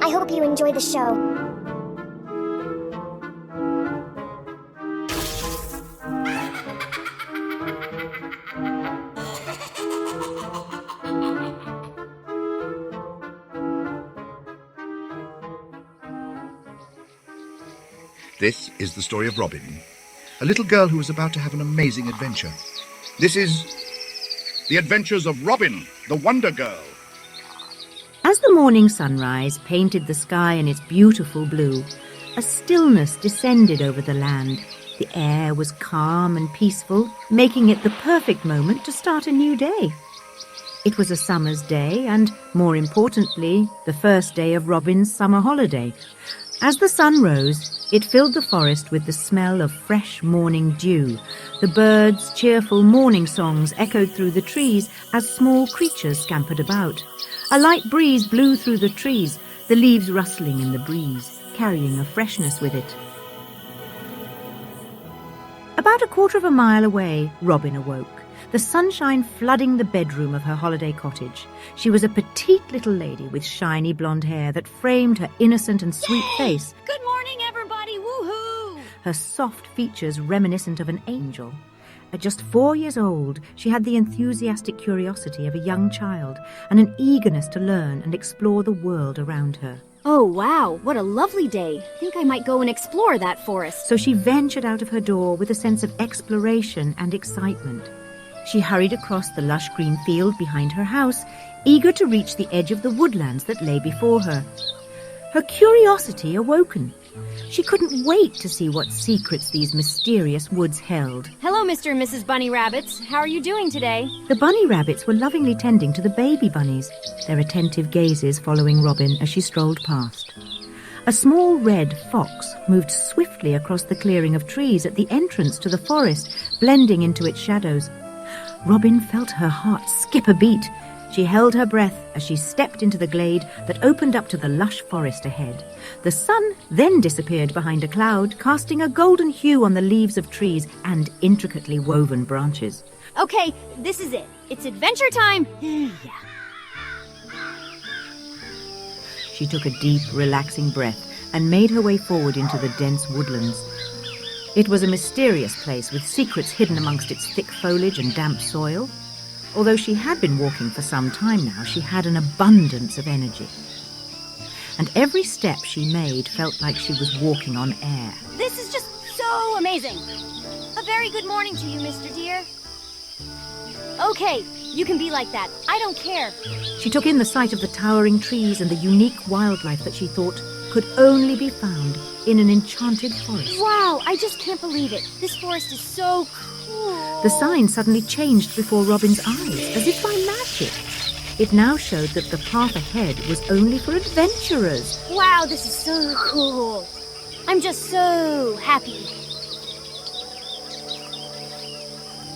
I hope you enjoy the show. This is the story of Robyn, a little girl who was about to have an amazing adventure. This is The Adventures of Robyn, the Wonder Girl. As the morning sunrise painted the sky in its beautiful blue, a stillness descended over the land. The air was calm and peaceful, making it the perfect moment to start a new day. It was a summer's day and, more importantly, the first day of Robyn's summer holiday. As the sun rose, it filled the forest with the smell of fresh morning dew. The birds' cheerful morning songs echoed through the trees as small creatures scampered about. A light breeze blew through the trees, the leaves rustling in the breeze, carrying a freshness with it. About a quarter of a mile away, Robyn awoke, the sunshine flooding the bedroom of her holiday cottage. She was a petite little lady with shiny blonde hair that framed her innocent and sweet face. Good morning, everybody! Woohoo! Her soft features reminiscent of an angel. At just 4 years old, she had the enthusiastic curiosity of a young child and an eagerness to learn and explore the world around her. Oh, wow, what a lovely day. I think I might go and explore that forest. So she ventured out of her door with a sense of exploration and excitement. She hurried across the lush green field behind her house, eager to reach the edge of the woodlands that lay before her. Her curiosity awoken. She couldn't wait to see what secrets these mysterious woods held. Hello, Mr. and Mrs. Bunny Rabbits. How are you doing today? The bunny rabbits were lovingly tending to the baby bunnies, their attentive gazes following Robyn as she strolled past. A small red fox moved swiftly across the clearing of trees at the entrance to the forest, blending into its shadows. Robyn felt her heart skip a beat. She held her breath as she stepped into the glade that opened up to the lush forest ahead. The sun then disappeared behind a cloud, casting a golden hue on the leaves of trees and intricately woven branches. Okay, this is it. It's adventure time! Yeah. She took a deep, relaxing breath and made her way forward into the dense woodlands. It was a mysterious place with secrets hidden amongst its thick foliage and damp soil. Although she had been walking for some time now, she had an abundance of energy. And every step she made felt like she was walking on air. This is just so amazing. A very good morning to you, Mr. Deer. Okay, you can be like that. I don't care. She took in the sight of the towering trees and the unique wildlife that she thought could only be found in an enchanted forest. Wow, I just can't believe it. This forest is so cool. The sign suddenly changed before Robyn's eyes, as if by magic. It now showed that the path ahead was only for adventurers. Wow, this is so cool. I'm just so happy.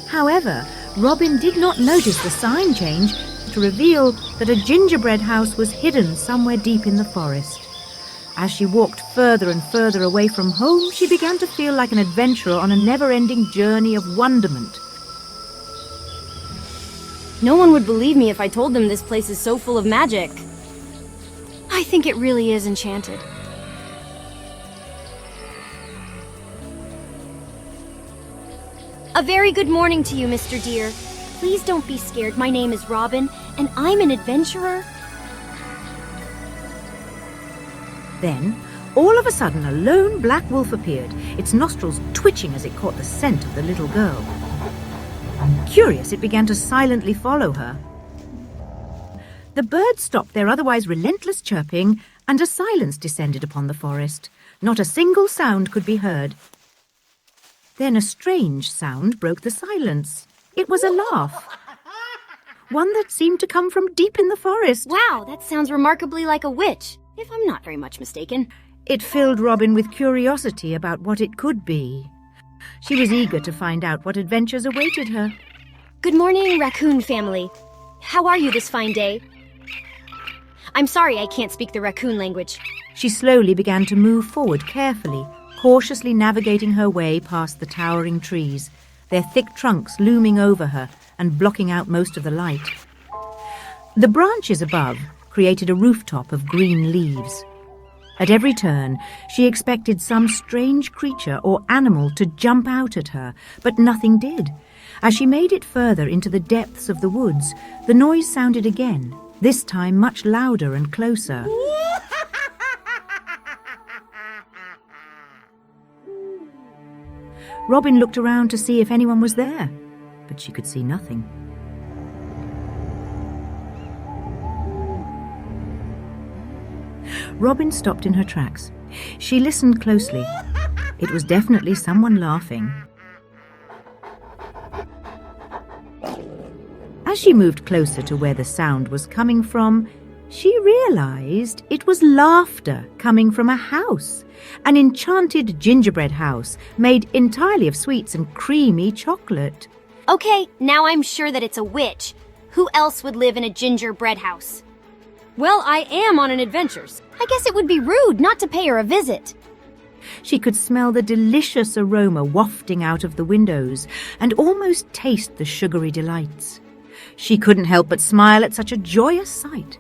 However, Robyn did not notice the sign change to reveal that a gingerbread house was hidden somewhere deep in the forest. As she walked further and further away from home, she began to feel like an adventurer on a never-ending journey of wonderment. No one would believe me if I told them this place is so full of magic. I think it really is enchanted. A very good morning to you, Mr. Deer. Please don't be scared. My name is Robyn, and I'm an adventurer. Then, all of a sudden, a lone black wolf appeared, its nostrils twitching as it caught the scent of the little girl. Curious, it began to silently follow her. The birds stopped their otherwise relentless chirping, and a silence descended upon the forest. Not a single sound could be heard. Then a strange sound broke the silence. It was a laugh. One that seemed to come from deep in the forest. Wow, that sounds remarkably like a witch, if I'm not very much mistaken. It filled Robyn with curiosity about what it could be. She was eager to find out what adventures awaited her. Good morning, raccoon family. How are you this fine day? I'm sorry I can't speak the raccoon language. She slowly began to move forward carefully, cautiously navigating her way past the towering trees, their thick trunks looming over her and blocking out most of the light. The branches above created a rooftop of green leaves. At every turn, she expected some strange creature or animal to jump out at her, but nothing did. As she made it further into the depths of the woods, the noise sounded again, this time much louder and closer. Robyn looked around to see if anyone was there, but she could see nothing. Robyn stopped in her tracks. She listened closely. It was definitely someone laughing. As she moved closer to where the sound was coming from, she realized it was laughter coming from a house, an enchanted gingerbread house made entirely of sweets and creamy chocolate. Okay, now I'm sure that it's a witch. Who else would live in a gingerbread house? Well, I am on an adventure. I guess it would be rude not to pay her a visit. She could smell the delicious aroma wafting out of the windows and almost taste the sugary delights. She couldn't help but smile at such a joyous sight.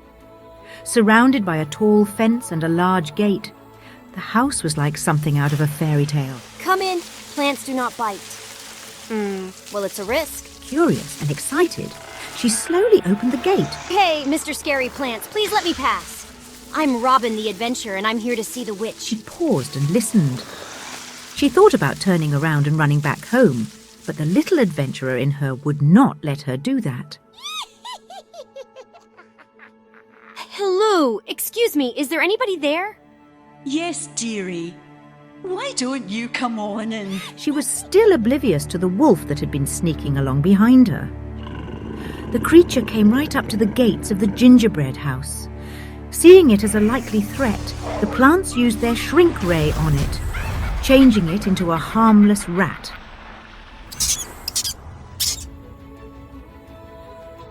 Surrounded by a tall fence and a large gate, the house was like something out of a fairy tale. Come in. Plants do not bite. Well, it's a risk. Curious and excited, she slowly opened the gate. Hey, Mr. Scary Plants, please let me pass. I'm Robyn the Adventurer, and I'm here to see the witch. She paused and listened. She thought about turning around and running back home, but the little adventurer in her would not let her do that. Hello, excuse me, is there anybody there? Yes, dearie. Why don't you come on in? She was still oblivious to the wolf that had been sneaking along behind her. The creature came right up to the gates of the gingerbread house. Seeing it as a likely threat, the plants used their shrink ray on it, changing it into a harmless rat.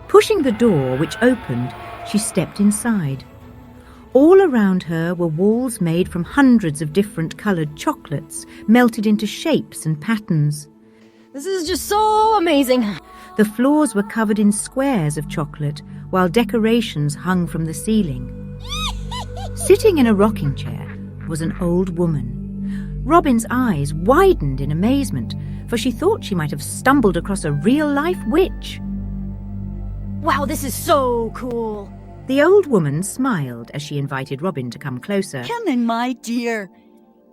Pushing the door, which opened, she stepped inside. All around her were walls made from hundreds of different coloured chocolates, melted into shapes and patterns. This is just so amazing. The floors were covered in squares of chocolate, while decorations hung from the ceiling. Sitting in a rocking chair was an old woman. Robyn's eyes widened in amazement, for she thought she might have stumbled across a real-life witch. Wow, this is so cool. The old woman smiled as she invited Robyn to come closer. Come in, my dear.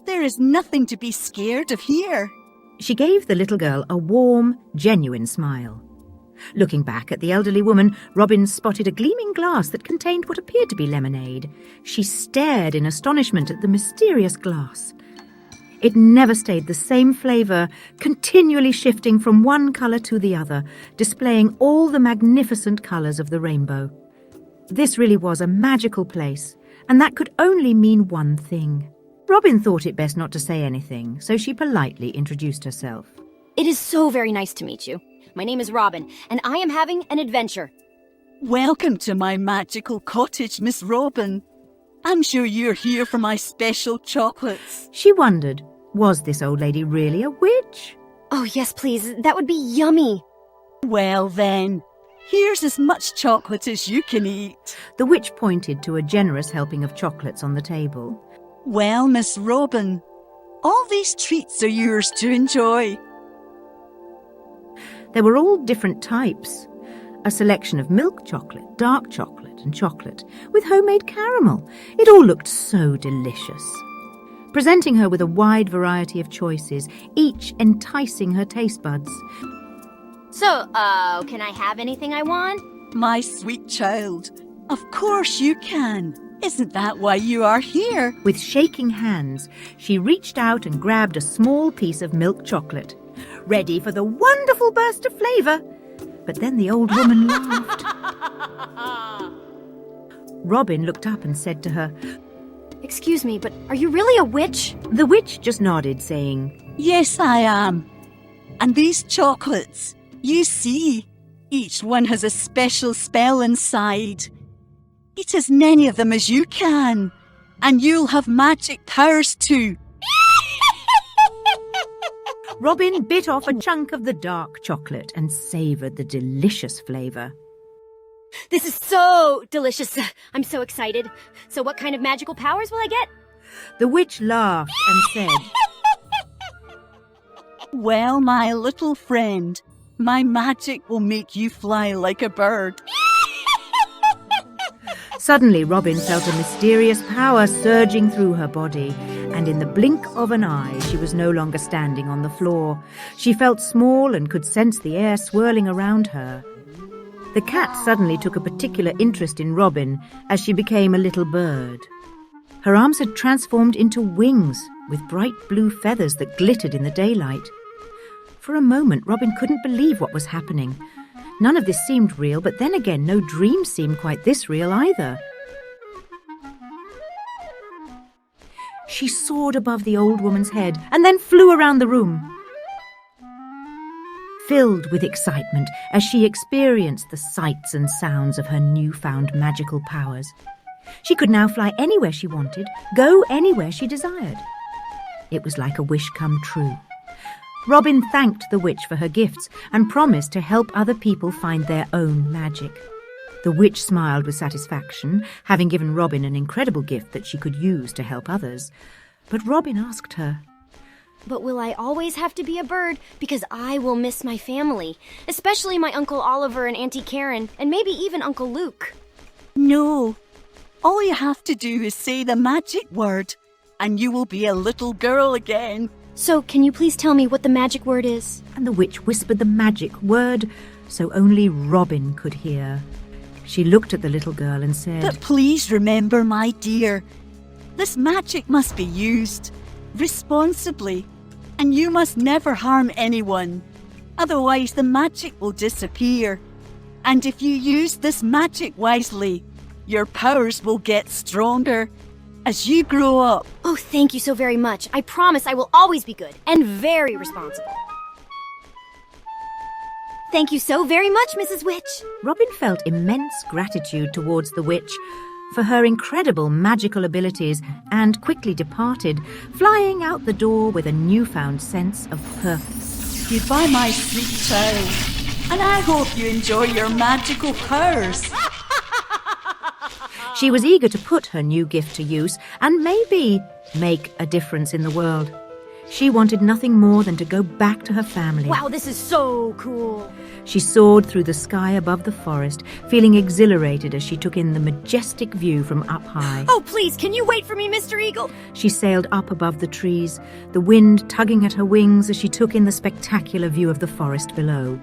There is nothing to be scared of here. She gave the little girl a warm, genuine smile. Looking back at the elderly woman, Robyn spotted a gleaming glass that contained what appeared to be lemonade. She stared in astonishment at the mysterious glass. It never stayed the same flavour, continually shifting from one colour to the other, displaying all the magnificent colours of the rainbow. This really was a magical place, and that could only mean one thing. Robyn thought it best not to say anything, so she politely introduced herself. It is so very nice to meet you. My name is Robyn, and I am having an adventure. Welcome to my magical cottage, Miss Robyn. I'm sure you're here for my special chocolates. She wondered, was this old lady really a witch? Oh, yes, please. That would be yummy. Well then, here's as much chocolate as you can eat. The witch pointed to a generous helping of chocolates on the table. Well, Miss Robyn, all these treats are yours to enjoy. There were all different types. A selection of milk chocolate, dark chocolate and chocolate, with homemade caramel. It all looked so delicious. Presenting her with a wide variety of choices, each enticing her taste buds. So, can I have anything I want? My sweet child, of course you can. Isn't that why you are here? With shaking hands, she reached out and grabbed a small piece of milk chocolate, ready for the wonderful burst of flavour. But then the old woman laughed. Robyn looked up and said to her, Excuse me, but are you really a witch? The witch just nodded, saying, Yes, I am. And these chocolates, you see, each one has a special spell inside. Eat as many of them as you can, and you'll have magic powers too. Robyn bit off a chunk of the dark chocolate and savoured the delicious flavour. This is so delicious. I'm so excited. So what kind of magical powers will I get? The witch laughed and said, Well, my little friend, my magic will make you fly like a bird. Suddenly, Robyn felt a mysterious power surging through her body, and in the blink of an eye, she was no longer standing on the floor. She felt small and could sense the air swirling around her. The cat suddenly took a particular interest in Robyn as she became a little bird. Her arms had transformed into wings with bright blue feathers that glittered in the daylight. For a moment, Robyn couldn't believe what was happening. None of this seemed real, but then again, no dream seemed quite this real either. She soared above the old woman's head and then flew around the room, filled with excitement as she experienced the sights and sounds of her newfound magical powers. She could now fly anywhere she wanted, go anywhere she desired. It was like a wish come true. Robyn thanked the witch for her gifts and promised to help other people find their own magic. The witch smiled with satisfaction, having given Robyn an incredible gift that she could use to help others. But Robyn asked her, But will I always have to be a bird? Because I will miss my family, especially my Uncle Oliver and Auntie Karen, and maybe even Uncle Luke. No, all you have to do is say the magic word, and you will be a little girl again. So, can you please tell me what the magic word is? and the witch whispered the magic word so only Robyn could hear. She looked at the little girl and said, But please remember, my dear, this magic must be used responsibly, and you must never harm anyone. Otherwise, the magic will disappear. And if you use this magic wisely, your powers will get stronger as you grow up. Oh, thank you so very much. I promise I will always be good and very responsible. Thank you so very much, Mrs. Witch. Robyn felt immense gratitude towards the witch for her incredible magical abilities and quickly departed, flying out the door with a newfound sense of purpose. Goodbye, my sweet child, and I hope you enjoy your magical powers. She was eager to put her new gift to use and maybe make a difference in the world. She wanted nothing more than to go back to her family. Wow, this is so cool. She soared through the sky above the forest, feeling exhilarated as she took in the majestic view from up high. Oh, please, can you wait for me, Mr. Eagle? She sailed up above the trees, the wind tugging at her wings as she took in the spectacular view of the forest below.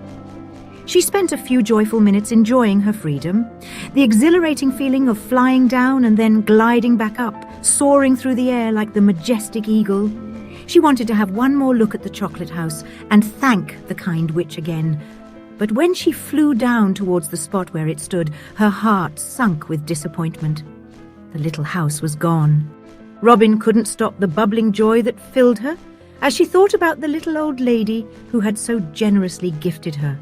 She spent a few joyful minutes enjoying her freedom, the exhilarating feeling of flying down and then gliding back up, soaring through the air like the majestic eagle. She wanted to have one more look at the chocolate house and thank the kind witch again. But when she flew down towards the spot where it stood, her heart sunk with disappointment. The little house was gone. Robyn couldn't stop the bubbling joy that filled her as she thought about the little old lady who had so generously gifted her.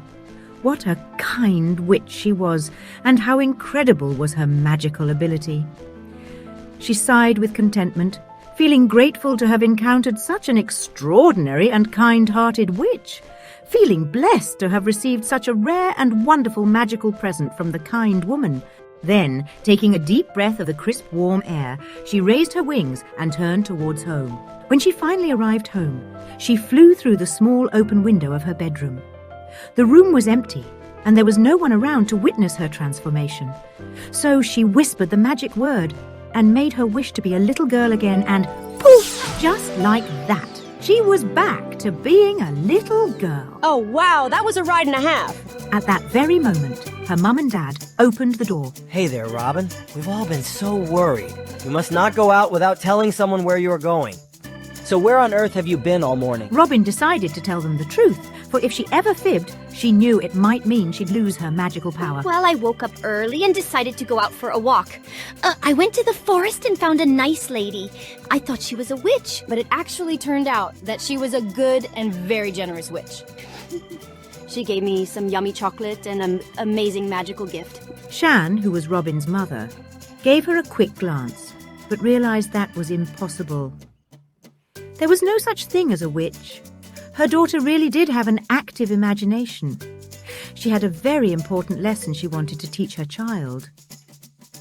What a kind witch she was, and how incredible was her magical ability. She sighed with contentment, feeling grateful to have encountered such an extraordinary and kind-hearted witch, feeling blessed to have received such a rare and wonderful magical present from the kind woman. Then, taking a deep breath of the crisp, warm air, she raised her wings and turned towards home. When she finally arrived home, she flew through the small open window of her bedroom. The room was empty, and there was no one around to witness her transformation. So she whispered the magic word and made her wish to be a little girl again, and poof! Just like that, she was back to being a little girl. Oh, wow, that was a ride and a half. At that very moment, her mum and dad opened the door. Hey there, Robyn. We've all been so worried. You must not go out without telling someone where you are going. So where on earth have you been all morning? Robyn decided to tell them the truth, for if she ever fibbed, she knew it might mean she'd lose her magical power. Well, I woke up early and decided to go out for a walk. I went to the forest and found a nice lady. I thought she was a witch, but it actually turned out that she was a good and very generous witch. She gave me some yummy chocolate and an amazing magical gift. Shan, who was Robyn's mother, gave her a quick glance, but realized that was impossible. There was no such thing as a witch. Her daughter really did have an active imagination. She had a very important lesson she wanted to teach her child.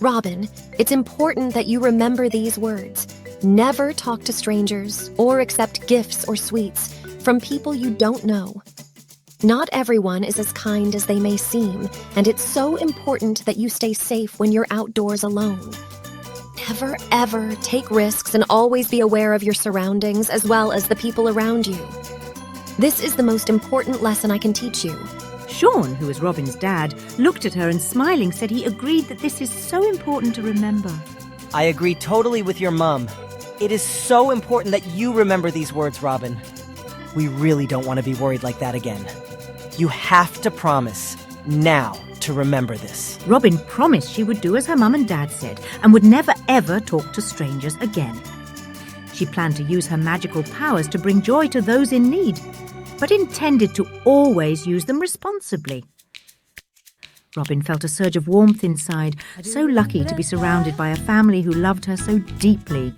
Robyn, it's important that you remember these words. Never talk to strangers or accept gifts or sweets from people you don't know. Not everyone is as kind as they may seem, and it's so important that you stay safe when you're outdoors alone. Never, ever take risks and always be aware of your surroundings as well as the people around you. This is the most important lesson I can teach you. Sean, who was Robyn's dad, looked at her and smiling said he agreed that this is so important to remember. I agree totally with your mum. It is so important that you remember these words, Robyn. We really don't want to be worried like that again. You have to promise now to remember this. Robyn promised she would do as her mum and dad said and would never ever talk to strangers again. She planned to use her magical powers to bring joy to those in need, but intended to always use them responsibly. Robyn felt a surge of warmth inside, so lucky to be surrounded by a family who loved her so deeply.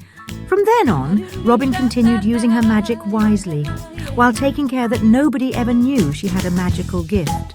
From then on, Robyn continued using her magic wisely, while taking care that nobody ever knew she had a magical gift.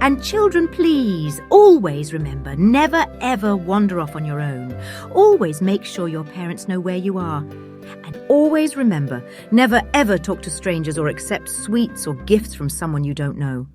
And children, please, always remember, never ever wander off on your own. Always make sure your parents know where you are. And always remember, never ever talk to strangers or accept sweets or gifts from someone you don't know.